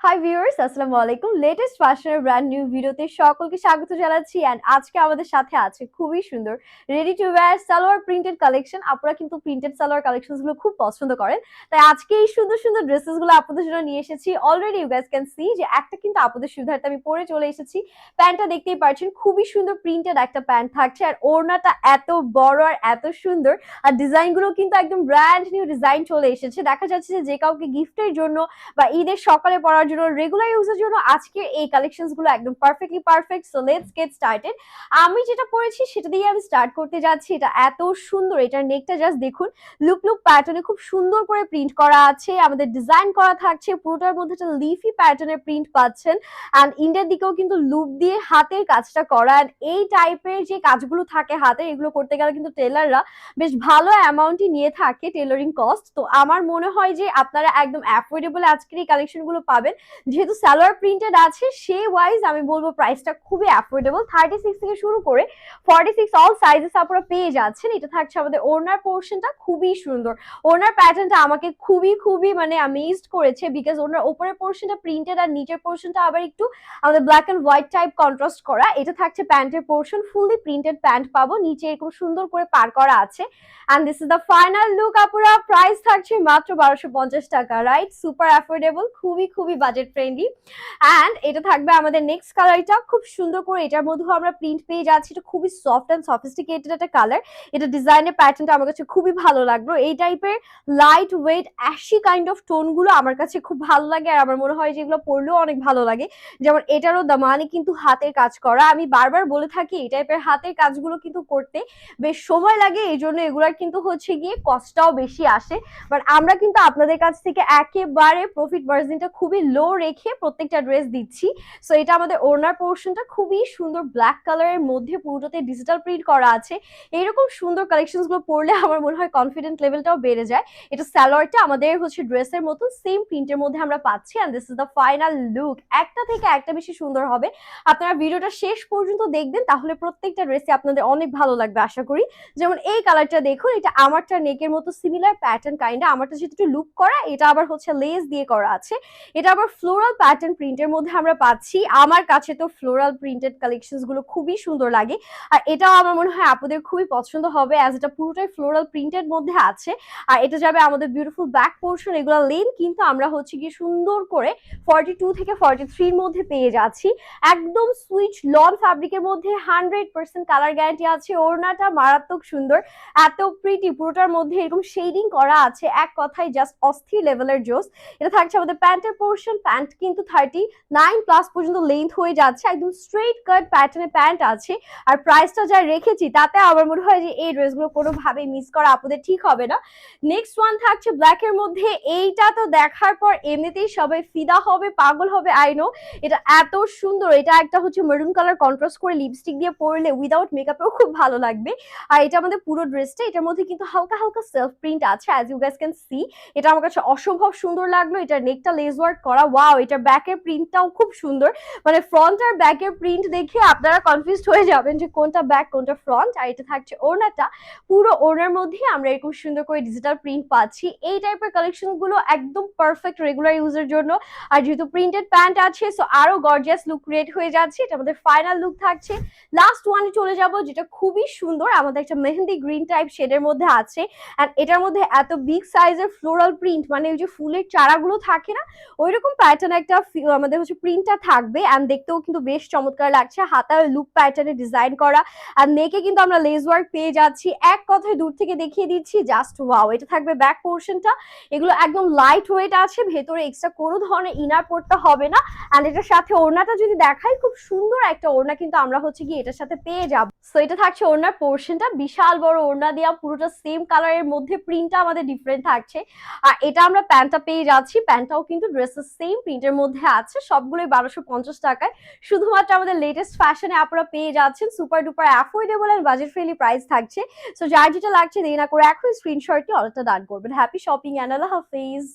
Hi viewers, আসসালামু আলাইকুম। Latest ফ্যাশনের ব্র্যান্ড নিউ ভিডিওতে সকলকে স্বাগত জানাচ্ছি। অ্যান্ড আজকে আমাদের সাথে আছে খুবই সুন্দর ready to wire salwar printed collection. আপনারা কিন্তু প্রিন্টেড সালোয়ার কালেকশন গুলো খুব পছন্দ করেন, তাই আজকে এই সুন্দর সুন্দর ড্রেসেস গুলো আপনাদের জন্য নিয়ে এসেছি। Already you guys can see যে একটা কিন্তু আপনাদের সুবিধার্থে আমি পরে চলে এসেছি। প্যান্টটা দেখতেই পাচ্ছেন, খুবই সুন্দর প্রিন্টেড একটা প্যান্ট থাকছে। আর ওড়নাটা এত বড় আর এত সুন্দর, আর ডিজাইন গুলো কিন্তু একদম ব্র্যান্ড নিউ ডিজাইন চলে এসেছে। দেখা যাচ্ছে যে কাউকে গিফটের জন্য বা ঈদের সকালে পরার জন্য, রেগুলার ইউজের জন্য আজকের এই কালেকশনস গুলো একদম perfectly perfect. So let's get started. আমি যেটা পরেছি সেটা দিয়ে আমি স্টার্ট করতে যাচ্ছি। এটা এত সুন্দর, এটার নেকটা জাস্ট দেখুন, লুক লুক প্যাটার্নে খুব সুন্দর করে প্রিন্ট করা আছে, আমাদের ডিজাইন করা থাকছে। পুরোটার মধ্যে একটা লিফি প্যাটার্নের প্রিন্ট পাচ্ছেন। অ্যান্ড ইন্ডের দিকেও কিন্তু লুপ দিয়ে হাতের কাজটা করা। এই টাইপের যে কাজগুলো থাকে হাতে, এগুলো করতে গেলে কিন্তু টেলাররা বেশ ভালো অ্যামাউন্টই নিয়ে থাকে টেলারিং কস্ট। তো আমার মনে হয় যে আপনারা একদম অ্যাফোর্ডেবল আজকের এই কালেকশন গুলো পাবেন। যেহেতু সালোয়ার প্রিন্টেড আছে সেই ওয়াইজ আমি বলবো প্রাইসটা খুবই অ্যাফোর্ডেবল। 36 থেকে শুরু করে 46 অল সাইজেস আপনারা পেয়ে যাচ্ছেন। এটা থাকছে আমাদের ওড়নার পোর্শনটা, খুবই সুন্দর। ওড়নার প্যাটার্নটা আমাকে খুবই মানে অ্যামেজড করেছে, বিকজ ওড়নার উপরের পোর্শনটা প্রিন্টেড আর নিচের পোর্শনটা আবার একটু আমাদের black and white type contrast করা। এটা থাকছে প্যান্টের পোর্শন, ফুললি প্রিন্টেড প্যান্ট পাবো, নিচে এরকম সুন্দর করে পার করা আছে। And this is the final look আপুরা। প্রাইস থাকছে মাত্র 1250 টাকা, রাইট? সুপার অ্যাফোর্ডেবল, খুবই বাজেট ফ্রেন্ডলি। এন্ড এটা থাকবে আমাদের নেক্সট কালারটা, খুব সুন্দর করে এটার মধ্যেও আমরা প্রিন্ট পেয়ে যাচ্ছি। এটা খুবই সফট এন্ড সফিস্টিকেটেড একটা কালার। এটা ডিজাইনের প্যাটার্নটা আমার কাছে খুবই ভালো লাগলো। এই টাইপের light weight ashy kind of tone গুলো আমার কাছে খুব ভালো লাগে, আর আমার মনে হয় যে এগুলো পরলেও অনেক ভালো লাগে। যেমন এটারও দামানে কিন্তু হাতের কাজ করা। আমি বারবার বলে থাকি এই টাইপের হাতের কাজগুলো কিন্তু করতে বেশ সময় লাগে, এই জন্য এগুলার কিন্তু হচ্ছে গিয়ে কস্টটাও বেশি আসে। বাট আমরা কিন্তু আপনাদের কাছ থেকে একেবারে প্রফিট মার্জিনটা খুবই লো রেখে প্রত্যেকটা ড্রেস দিচ্ছি। সো এটা আমাদের ওড়নার পোর্শনটা, খুবই সুন্দর ব্ল্যাক কালারের মধ্যে পুরোটাতে ডিজিটাল প্রিন্ট করা আছে। এইরকম সুন্দর কালেকশনস গুলো পরলে আমার মনে হয় কনফিডেন্ট লেভেলটাও বেড়ে যায়। এটা সালোয়ারটা আমাদের হচ্ছে ড্রেসের মতো সেম প্রিন্টের মধ্যে আমরা পাচ্ছি। And this is the final look. একটা থেকে একটা বেশি সুন্দর হবে। আপনারা ভিডিওটা শেষ পর্যন্ত দেখবেন, তাহলে প্রত্যেকটা ড্রেসে আপনাদের অনেক ভালো লাগবে আশা করি। যেমন এই কালারটা দেখুন, এটা আমারটা নেকের মতো সিমিলার প্যাটার্ন কাইন্ডা। আমারটা যেহেতু একটু লুপ করা, এটা আবার হচ্ছে লেস দিয়ে করা আছে। এটা আবার ফ্লোরাল প্যাটার্ন প্রিন্টের মধ্যে আমরা পাচ্ছি। আমার কাছে তো ফ্লোরাল প্রিন্টেড কালেকশনস গুলো খুবই সুন্দর লাগে, আর এটাও আমার মনে হয় আপুদের খুবই পছন্দ হবে, অ্যাজ এটা পুরোটাই ফ্লোরাল প্রিন্টেড মধ্যে আছে। আর এটা যাবে আমাদের বিউটিফুল ব্যাক পোর্শন। এগুলো লেন কিন্তু আমরা হচ্ছে কি সুন্দর করে 42 থেকে 43 এর মধ্যে পেয়ে যাচ্ছি। একদম সুইচ লন ফ্যাব্রিকের মধ্যে 100% কালার গ্যারান্টি আছে। ওড়নাটা মারাত্মক সুন্দর, এত প্রিটি, পুরোটার মধ্যে এরকম শেডিং করা আছে। এক কথায় জাস্ট অস্থির লেভেলের জোস। এটা থাকছে আমাদের প্যান্টের পোর্শন। প্যান্ট কিন্তু 39 প্লাস পর্যন্ত লেন্থ হয়ে যাচ্ছে, একদম স্ট্রেট কাট প্যাটার্নের প্যান্ট আছে। আর প্রাইসটা যা রেখেছি তাতে আমার মনে হয় যে এই ড্রেসগুলো কোনোভাবেই মিস করা আপনাদের ঠিক হবে না। নেক্সট ওয়ান থাকছে ব্ল্যাক এর মধ্যে। এইটা তো দেখার পর এমনিতেই সবাই ফিদা হবে, পাগল হবে, আই নো। এটা এত সুন্দর। এটা একটা হচ্ছে মেরুন কালার কন্ট্রাস্ট করে লিপস্টিক দিয়ে পরলে উইদাউট মেকআপেও খুব ভালো লাগবে। আর এটা আমাদের পুরো ড্রেসটা, এটার মধ্যে কিন্তু হালকা সেলফ প্রিন্ট আছে, as you guys can see. এটা আমার কাছে অসম্ভব সুন্দর লাগলো। এটার নেকটা লেস ওয়ার্ক করা, ওয়াও। এটার ব্যাকের প্রিন্টটাও খুব সুন্দর, মানে ফ্রন্ট আর ব্যাকের প্রিন্ট দেখে আপনারা কনফিউজড হয়ে যাবেন যে কোনটা ব্যাক কোনটা ফ্রন্ট। আর এটা থাকছে ওড়নাটা, পুরো ওড়নার মধ্যে আমরা এরকম সুন্দর করে ডিজিটাল প্রিন্ট পাচ্ছি। এই টাইপের কালেকশন গুলো একদম পারফেক্ট রেগুলার ইউজের জন্য। আর যেহেতু প্রিন্টেড প্যান্ট আছে, সো আরো গর্জিয়াস লুক ক্রিয়েট হয়ে যাচ্ছে। এটা আমাদের ফাইনাল লুক থাকছে। লাস্ট ওয়ানে চলে যাব, যেটা খুবই সুন্দর, আমাদের একটা মেহেন্দি গ্রিন টাইপ শেডের মধ্যে আছে। এন্ড এটার মধ্যে এত বিগ সাইজের ফ্লোরাল প্রিন্ট, মানে ওই যে ফুলের চারাগুলো থাকে না, ওইরকম প্যাটার্ন একটা আমাদের হচ্ছে প্রিন্টটা থাকবে। এন্ড দেখতেও কিন্তু বেশ চমৎকার লাগছে, হাতায় লুপ প্যাটার্নে ডিজাইন করা। আর নেকে কিন্তু আমরা লেস ওয়ার্ক পেয়ে যাচ্ছি। এক কথায় দূর থেকে দেখিয়ে দিচ্ছি, জাস্ট ওয়াও। এটা থাকবে ব্যাক পোর্শনটা। এগুলো একদম লাইট ওয়েট আছে, ভেতরে এক্সট্রা কোনো ধরনের ইনার পড়তে হবে না। এন্ড এটার সাথে ওড়নাটা যদি দেখাই, খুব সুন্দর একটা ওড়না কিন্তু আমরা হচ্ছে কি এটার সাথে পেয়ে যাব। সো এটা থাকছে ওড়নার পোর্শনটা, বিশাল বড় ওড়না দেওয়া, পুরোটা সেম কালারের মধ্যে, প্রিন্টটা আমাদের ডিফারেন্ট থাকছে। আর এটা আমরা প্যান্টটা পেয়ে যাচ্ছি, প্যান্টটাও কিন্তু ড্রেসের সেম প্রিন্টের মধ্যে আছে। সবগুলোই 1250 টাকায়। শুধুমাত্র আমাদের লেটেস্ট ফ্যাশনে আপনারা পেয়ে যাচ্ছেন। Super duper affordable and budget friendly price থাকছে। সো যার যেটা লাগছে দেরি না করে এখন স্ক্রিনশটটি অর্ডারটা ডান করবেন। হ্যাপি শপিং এন্ড আল্লাহ হাফেজ।